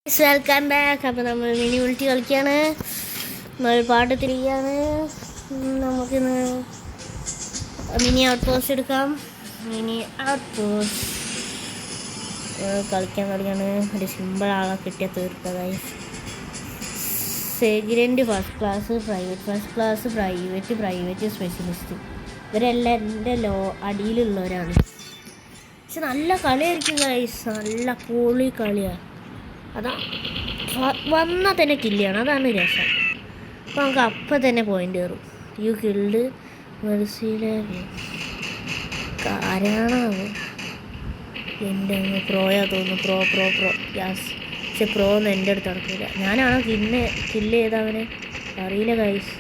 Welcome back. അപ്പോൾ നമ്മൾ mini ഉൾട്ടി കളിക്കുകയാണ്. നമ്മൾ പാട്ട് തിരികെയാണ്. നമുക്കിന്ന് മിനി ഔട്ട് പോസ്റ്റ് എടുക്കാം. മിനി ഔട്ട് പോസ്റ്റ് കളിക്കാൻ കളിയാണ്. ഒരു സിമ്പിൾ ആളെ കിട്ടിയാൽ തീർക്കുക. സെഗ്രെൻ്റ് first class, private first class, private specialist, ഇവരെല്ലാം എൻ്റെ അടിയിലുള്ളവരാണ്. പക്ഷെ നല്ല കളിയായിരിക്കും ഗൈസ്, നല്ല പൊളി കളിയാണ്. അതാ വന്നാൽ തന്നെ കില്ലാണ്, അതാണ് രസം. അപ്പോൾ നമുക്ക് അപ്പം തന്നെ പോയിൻ്റ് കയറും. യു കിൽഡ് മെർസിയിലെ ആരാണോ എൻ്റെ അങ്ങ് പ്രോയാ തോന്നുന്നു. പ്രോ യാസ്. പക്ഷെ പ്രോ ഒന്നും എൻ്റെ അടുത്ത് നടക്കില്ല. ഞാനാണോ കില്ല് ചെയ്തവനെ അറിയില്ല ഗൈസ്.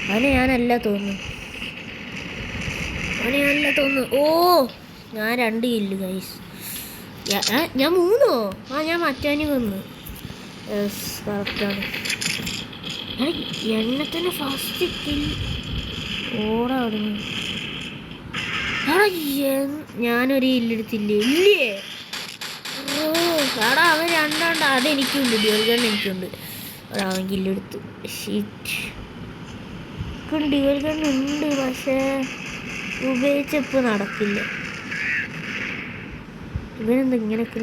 അവനെ ഞാനല്ല തോന്നുന്നു. ഓ ഞാൻ 2 കില്ല് ഗൈസ്. ഞാൻ 3 ഞാൻ മറ്റാനി വന്നു. കറക്റ്റാണ്. എണ്ണത്തിന് ഫസ്റ്റ് കിൽ ഓടാ അവിടുന്ന്. ഞാനൊരു കില്ലെടുത്തില്ലേ? ഇല്ലേ? എടാ അവൻ 2 അതെനിക്കുണ്ട്. ഡ്യുവൽ ഗൺ എനിക്കുണ്ട്. അവൻ കില്ലെടുത്തു. ഡ്യുവൽ ഗൺ ഉണ്ട്, പക്ഷേ ഉപയോഗിച്ചപ്പോൾ നടക്കില്ല. ഇവനെന്താ ഇങ്ങനെയൊക്കെ?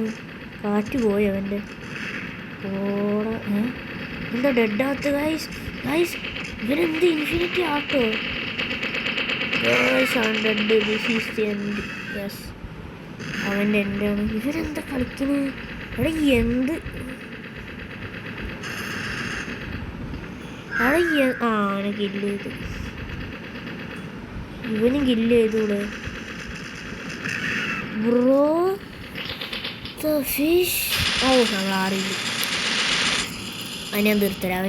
കാറ്റ് പോയി അവൻ്റെ. ഓടാ എന്താ ഡെഡാകത്ത് ഗൈസ്? ഇവനെന്ത് ഇൻഫിനിറ്റി ആട്ടോ ഗൈസ്? യെസ്, അവൻ്റെ എൻ്റെ ആണ്. ഇവരെന്താ കളിക്കുന്നത്? എടാ എന്ത് അവനെ കില്ല് ചെയ്തു. ഇവനും കില്ല് ചെയ്തൂടെ ബ്രോ? ഫിഷ്. നമ്മൾ അറിയില്ല. അവനെ ഞാൻ തീർത്തരാം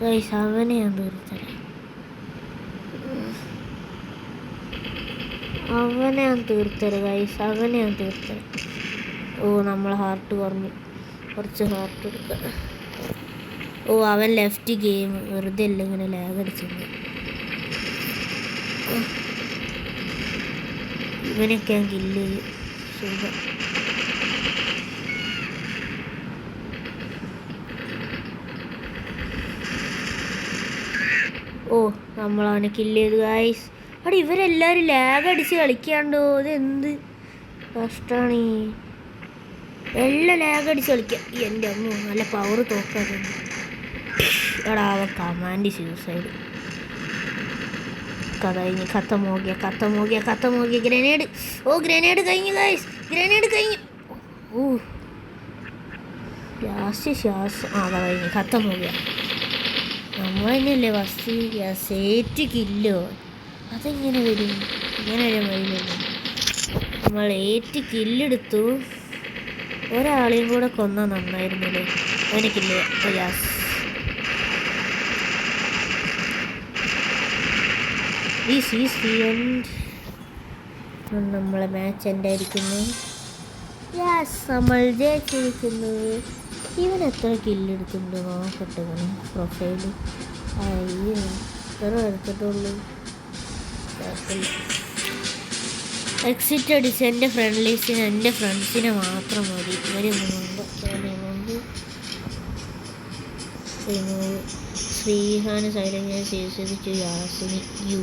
ഗൈസ്. അവനെ ഞാൻ തീർത്തരാം. ഓ നമ്മൾ ഹാർട്ട് കുറച്ച് ഹാർട്ട് എടുക്കാം. ഓ അവൻ ലെഫ്റ്റ് ഗെയിം വെറുതെ അല്ല ഇങ്ങനെ ലാഗ് അടിച്ചിട്ടുണ്ട്. ഇവനൊക്കെ ഞാൻ കില്ല് ചെയ്യും. സുഖം. ഓ നമ്മളവനെ കില്ല് ചെയ്തു ഗൈസ്. അവിടെ ഇവരെല്ലാവരും ലാഗ് അടിച്ച് കളിക്കാണ്ടോ? ഇതെന്ത് കഷ്ടമാണ്. എല്ലാം ലാഗ് അടിച്ച് കളിക്കുക. എൻ്റെ അമ്മ നല്ല പവർ തോക്കാതെ. എടാ അവൻ കമാൻഡ് സൂസൈഡ്. കഴിഞ്ഞ് കത്തമോകിയ ഗ്രനേഡ്. ഓ ഗ്രനേഡ് കഴിഞ്ഞു ഗൈസ്. ഓ ശ്വാസം കഴിഞ്ഞ് കത്തമോകിയ. നമ്മൾ തന്നെയല്ലേ ഫസ്റ്റ്. സേറ്റ് കില്ലോ. അതെങ്ങനെ വരും? ഇങ്ങനെ വരാൻ വഴിയില്ലല്ലോ. നമ്മൾ 8 കില്ലെടുത്തു. ഒരാളെയും കൂടെ കൊന്നാൽ നന്നായിരുന്നല്ലേ. അവനെ kill. Yes. This is the end. നമ്മളെ മാച്ച് എൻ്റെ ആയിരിക്കുന്നു. യെസ്, നമ്മൾ ജയിച്ചിരിക്കുന്നു. ഇവൻ എത്ര കില്ലെടുത്തിട്ടുണ്ട് നോക്കട്ടെ. ഇവന് പ്രൊഫൈല് എത്ര എടുത്തിട്ടുള്ളൂ. എക്സിറ്റ് അടിച്ച് എൻ്റെ ഫ്രണ്ട് ലിസ്റ്റിന് എൻ്റെ ഫ്രണ്ട്സിനെ മാത്രം മതി. ഇവരൊന്നുമുണ്ട്. ശ്രീഹാന് സൈലന്റ് ചെയ്യിച്ചു. യാസിനി യു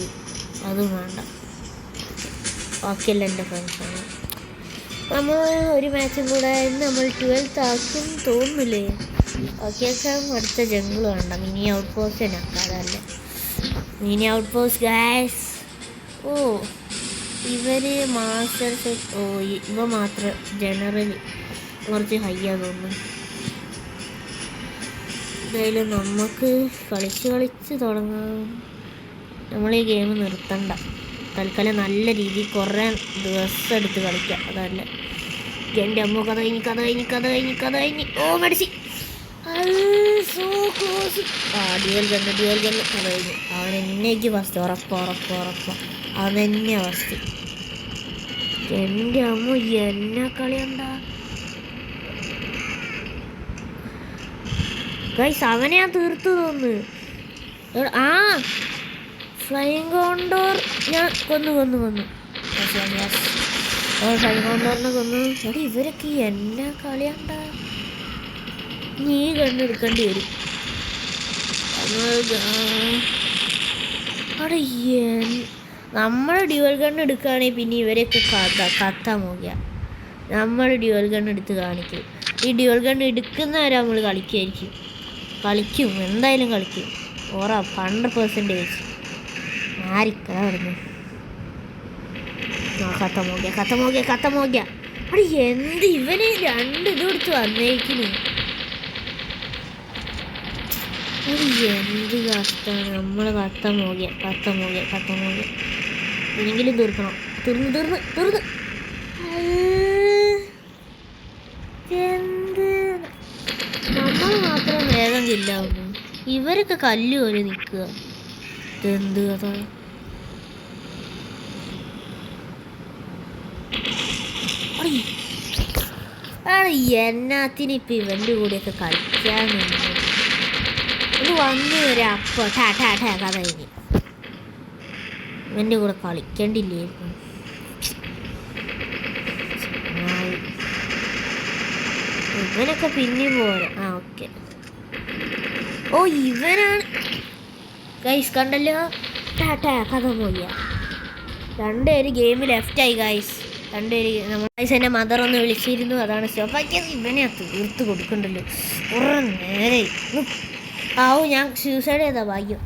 അതും വേണ്ട. ബാക്കിയല്ല എൻ്റെ ഫ്രണ്ട്സാണ്. നമ്മൾ ഒരു മാച്ചും കൂടെ നമ്മൾ 12th ആക്കും തോന്നുന്നില്ലേ? ബാക്കിയൊക്കെ അടുത്ത ജംഗിൾ വേണ്ട. മിനി ഔട്ട് പോസ്റ്റ് തന്നെ ആക്കാതല്ലേ. Mini outpost guys. ഓ ഇവർ മാസ്റ്റേഴ്സ്. ഓ ഇവ മാത്രം ജനറലി കുറച്ച് ഹൈയാ തോന്നുന്നു. എന്തായാലും നമുക്ക് കളിച്ച് തുടങ്ങാം. നമ്മൾ ഈ ഗെയിം നിർത്തണ്ട. തൽക്കാലം നല്ല രീതിയിൽ കുറേ ദിവസം എടുത്ത് കളിക്കാം. അതല്ല എൻ്റെ അമ്മ കഥ കഴിഞ്ഞ്. ഓ മടിച്ച്. ഡ്യുവൽ ഗണ്ണ് കഥ കഴിഞ്ഞു. അവൻ എന്നേക്ക് ഫസ്റ്റ്. ഉറപ്പാ അവൻ തന്നെയാ ഫസ്റ്റ്. എൻ്റെ അമ്മ എന്നെ കളിയണ്ടാ ഗൈസ്. അവനെ ഞാൻ തീർത്തു തോന്നുന്നു. ഫ്ലൈയിങ് കോണ്ടോർ ഞാൻ കൊന്നു. സൽമാൻഡറിനെ കൊന്നു. എടി ഇവരൊക്കെ എന്നാ കളിയാണ്ട. നീ കണ്ണെടുക്കേണ്ടി വരും. അവിടെ നമ്മൾ ഡ്യുവൽ ഗൺ എടുക്കുകയാണെങ്കിൽ പിന്നെ ഇവരെയൊക്കെ കത്താൻ നോക്കിയ നമ്മൾ ഡ്യുവൽ ഗൺ എടുത്ത് കാണിക്കും. ഈ ഡ്യുവൽ ഗൺ എടുക്കുന്നവരെ നമ്മൾ കളിക്കും എന്തായാലും കളിക്കും. 100% ആരിക്കട വരുന്നു. കത്ത നോക്കിയ അവിടെ എന്ത് ഇവന് 2 ഇത് കൊടുത്ത് വന്നേക്കുന്നു. എന്ത് കഷ്ടമാണ്. നമ്മൾ കത്ത നോക്കിയ ഇനിയെങ്കിലും തീർക്കണം. തീർന്ന് എന്ത് നമ്മൾ മാത്രം വേഗം കില്ലാവുന്നു. ഇവരൊക്കെ കല്ല് പോലെ നിൽക്കുക. ഇതെന്ത് കഥ. എന്നാത്തിനിപ്പോൾ ഇവൻ്റെ കൂടെയൊക്കെ കളിക്കാൻ ഇത് വന്ന് ഒരപ്പം കഥ കഴിഞ്ഞ് ഇവൻ്റെ കൂടെ കളിക്കണ്ടില്ലായിരുന്നു. ഇവനൊക്കെ പിന്നെയും പോരാ. ഓക്കെ. ഇവനാണ് ഗൈസ്. കണ്ടല്ലോ കഥ പോയ 2 പേര് ഗെയിമിൽ ലെഫ്റ്റായി ഗൈസ്. 2 പേര് നമ്മൾ ഗൈസ് എൻ്റെ മദറൊന്ന് വിളിച്ചിരുന്നു. അതാണ് സ്റ്റോപ്പാക്കിയത്. ഇവനെ തീർത്ത് കൊടുക്കണ്ടല്ലോ കുറേ നേരെ. ഞാൻ സൂസൈഡ് ചെയ്താ ഭാഗ്യം.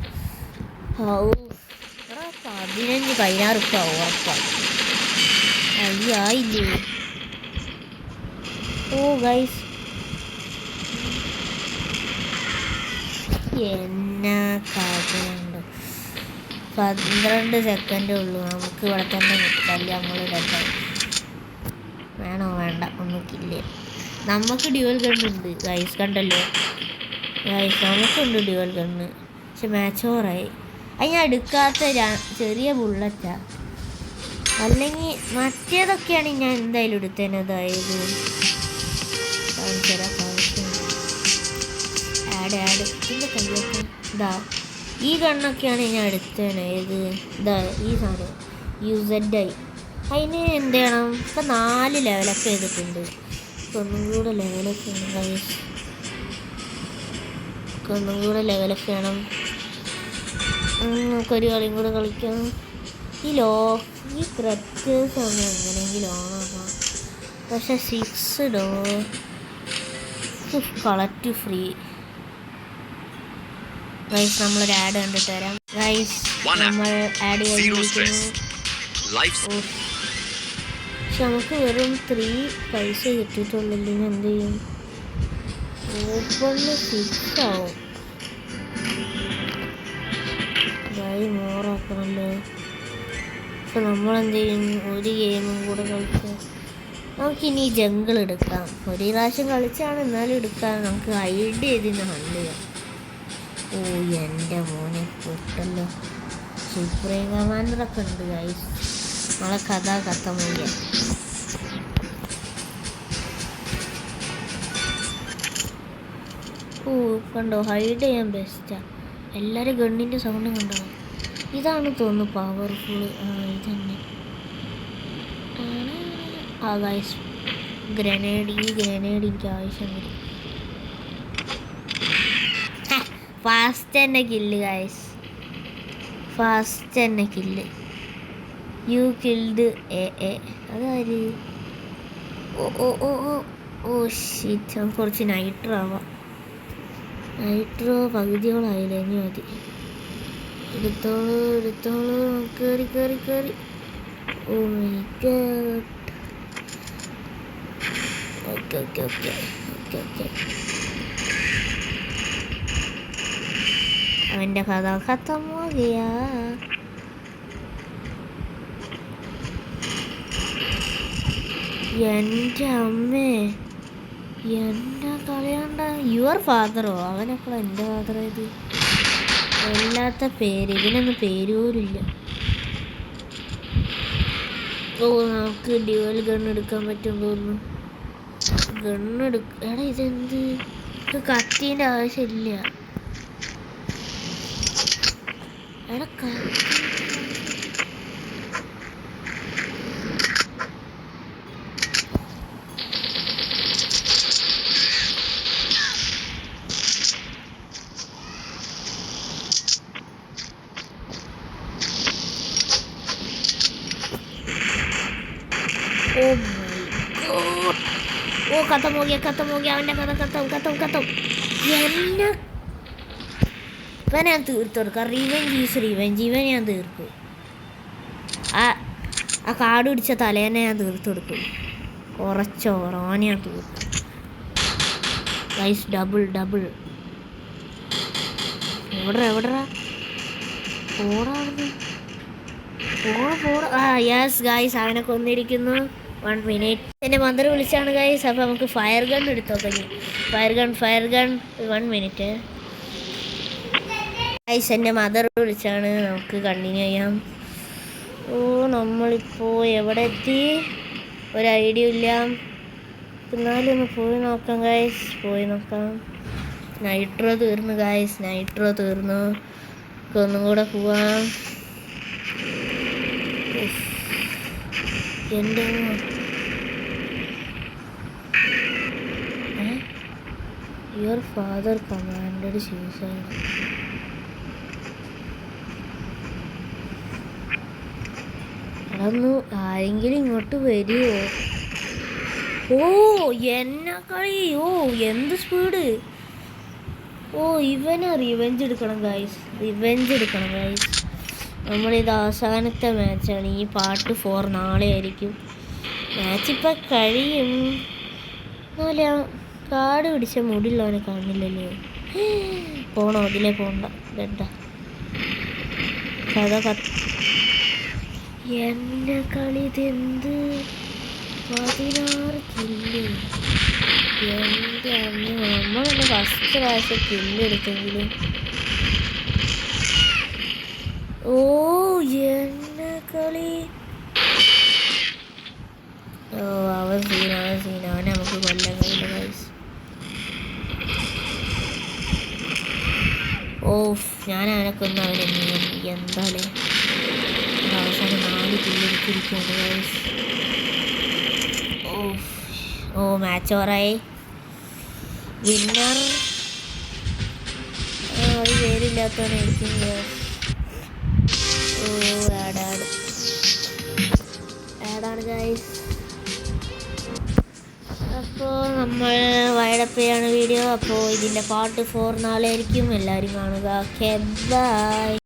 15-16 ഉറപ്പാണ്. ആയില്ലേ. ഗൈസ് എന്നാ കഥയുണ്ട്. 12 സെക്കൻഡേ ഉള്ളൂ. നമുക്ക് ഇവിടെ തന്നെ നിൽക്കല്ലേ. നമ്മൾ രണ്ടായി വേണോ വേണ്ട ഒന്നുമില്ല. നമുക്ക് ഡ്യുവൽ ഗണ്ണുണ്ട് ഗൈസ്. കണ്ടല്ലോ ഗൈസ് നമുക്കുണ്ട് ഡ്യുവൽ ഗണ്ണ്. പക്ഷെ മാച്ച് ഓവറായി. അത് ഞാൻ എടുക്കാത്ത ചെറിയ ബുള്ളറ്റാ. അല്ലെങ്കിൽ മറ്റേതൊക്കെയാണെങ്കിൽ ഞാൻ എന്തായാലും എടുത്തേനെ. അതായത് ആഡ് ഇതിൻ്റെ കയ്യൊക്കെ ഈ ഗണ്ണൊക്കെയാണ് ഞാൻ എടുത്തേനെ. ഈ സാധനം UZI. അതിന് എന്ത് ചെയ്യണം? ഇപ്പം 4 ലെവലൊക്കെ ചെയ്തിട്ടുണ്ട്. ഒന്നും കൂടെ ലെവലൊക്കെ വേണം. നമുക്കൊരു കളിയും കൂടെ കളിക്കാം. ഈ ക്രെറ്റേഴ്സ് ആണ് എങ്ങനെയെങ്കിലും ഓണാക്കാം. പക്ഷെ 6 കളക്റ്റ് ഫ്രീ. ഗൈസ് നമ്മളൊരു ആഡ് കണ്ടിട്ട് വരാം. ഗൈസ് നമ്മൾ ആഡ് ചെയ്തിരിക്കുന്നു. പക്ഷെ നമുക്ക് വെറും 3 പൈസ കിട്ടിയിട്ടുള്ളൂ. എന്ത് ചെയ്യും? ഓപ്പണിന് 6 ആവും. മോറാക്കണല്ലോ. അപ്പോൾ നമ്മളെന്ത് ചെയ്യും? ഒരു ഗെയിമും കൂടെ കളിക്കാം. നമുക്കിനി ജംഗിൾ എടുക്കാം. ഒരു പ്രാവശ്യം കളിച്ചാണ് എന്നാലും എടുക്കാം. നമുക്ക് ഐഡിയ ഇതിന് ഹണ്ട് ചെയ്യാം. എൻ്റെ മോനെ പൊട്ടല്ലോ. സുപ്രീം കമാൻഡറൊക്കെ ഉണ്ട് ഗൈസ്. നമ്മളെ കഥ മൂല്യ. കണ്ടോ ഹൈഡ് ചെയ്യാൻ ബെസ്റ്റാ. എല്ലാവരും ഗണ്ണിൻ്റെ സൗണ്ടും കണ്ടോ. ഇതാണ് തോന്നുന്നു പവർഫുൾ. ഇതന്നെ ഗൈസ്. ഗ്രനേഡ് എനിക്ക് ആവശ്യം വരും. ഫാസ്റ്റ് തന്നെ കില്ല് ഗൈസ്. യു കിൽഡ് അതാര്? ഷീറ്റ്. കുറച്ച് നൈട്രോ ആവാം. നൈട്രോ പകുതിയോളായില്ലേ. ഇനി മതി. എടുത്തോളൂ. കയറി. ഓക്കെ. അവൻ്റെ കഥ ഖത്തമാകിയ. എൻ്റെ അമ്മേ എന്നെ കളയണ്ട. യുവർ ഫാദറോ? അവനപ്പോൾ എൻ്റെ ഫാദറോ? ഇത് വല്ലാത്ത പേര്. ഇതിനൊന്നും പേര് പോലും ഇല്ല. നമുക്ക് ഡ്യുവൽ ഗൺ എടുക്കാൻ പറ്റും തോന്നുന്നു. എടാ ഇതെന്ത്? കത്തീൻ്റെ ആവശ്യമില്ല. എടാ ഓ खत्म हो गया അവൻ്റെ കഥ खत्म എന്നെ ഇവൻ ഞാൻ തീർത്തു കൊടുക്കാം റിവെഞ്ച് ഇവൻ ഞാൻ തീർക്കും ആ കാട് പിടിച്ച തലേനെ ഞാൻ തീർത്തു കൊടുക്കും കുറച്ചോറോനെ ഞാൻ തീർക്കും ഗൈസ് ഡബിൾ എവിടെടാ യെസ് ഗൈസ് അവനെ കൊന്നിരിക്കുന്നു 1 മിനിറ്റ് എന്നെ മദർ വിളിച്ചാണ് ഗൈസ് അപ്പോൾ നമുക്ക് ഫയർ ഗൺ എടുത്തോക്കാം ഫയർ ഗൺ 1 മിനിറ്റ് ഗൈസ് എൻ്റെ മദർ വിളിച്ചാണ് നമുക്ക് കണ്ടിന്യൂ ചെയ്യാം നമ്മളിപ്പോൾ എവിടെ എത്തി ഒരു ഐഡിയ ഇല്ല എന്നാലും ഒന്ന് പോയി നോക്കാം ഗൈസ് നൈട്രോ തീർന്നു ഗൈസ് ഒന്നും കൂടെ പോവാം എൻ്റെ യുവർ ഫാദർ കമാൻഡഡ് സൂസൈഡ് അതൊന്നു ആരെങ്കിലും ഇങ്ങോട്ട് വരുമോ എന്നെ കളി എന്ത് സ്പീഡ് ഇവനെ റിവെഞ്ച് എടുക്കണം ഗൈസ് നമ്മളിത് അവസാനത്തെ മാച്ചാണ് ഈ പാർട്ട് 4 നാളെ ആയിരിക്കും മാച്ച് ഇപ്പം കഴിയും എന്നാലും കാട് പിടിച്ച മുടിയുള്ളവനെ കാണില്ലല്ലോ പോണോ അതിലേ പോണ്ട ബെഡാ കഥ എന്നെ കളി ഇതെന്ത് 16 കില്ല് എൻ്റെ അമ്മ നമ്മളെന്നെ ഫസ്റ്റ് പ്രാവശ്യം കില്ലെടുത്തെങ്കിലും എന്നെ കളി അവൻ സീൻ അവനെ നമുക്ക് കൊല്ലാൻ കഴിയില്ല ഗൈസ് ഞാൻ അവനെ കൊന്ന് അവനെ എന്താലേ അവസാനം 4 കില്ലെടുത്തിരിക്കുകയാണ് ഗൈസ് മാച്ച് ഓവറായി വിന്നർ ഒരു പേരില്ലാത്തവനായിരിക്കും ആഡാണ് ഗൈസ് അപ്പോൾ നമ്മൾ വൈഡപ്പയാണ് വീഡിയോ അപ്പോൾ ഇതിൻ്റെ പാർട്ട് 4 നാളെ ആയിരിക്കും എല്ലാവരും കാണുക ഓക്കെ ബൈ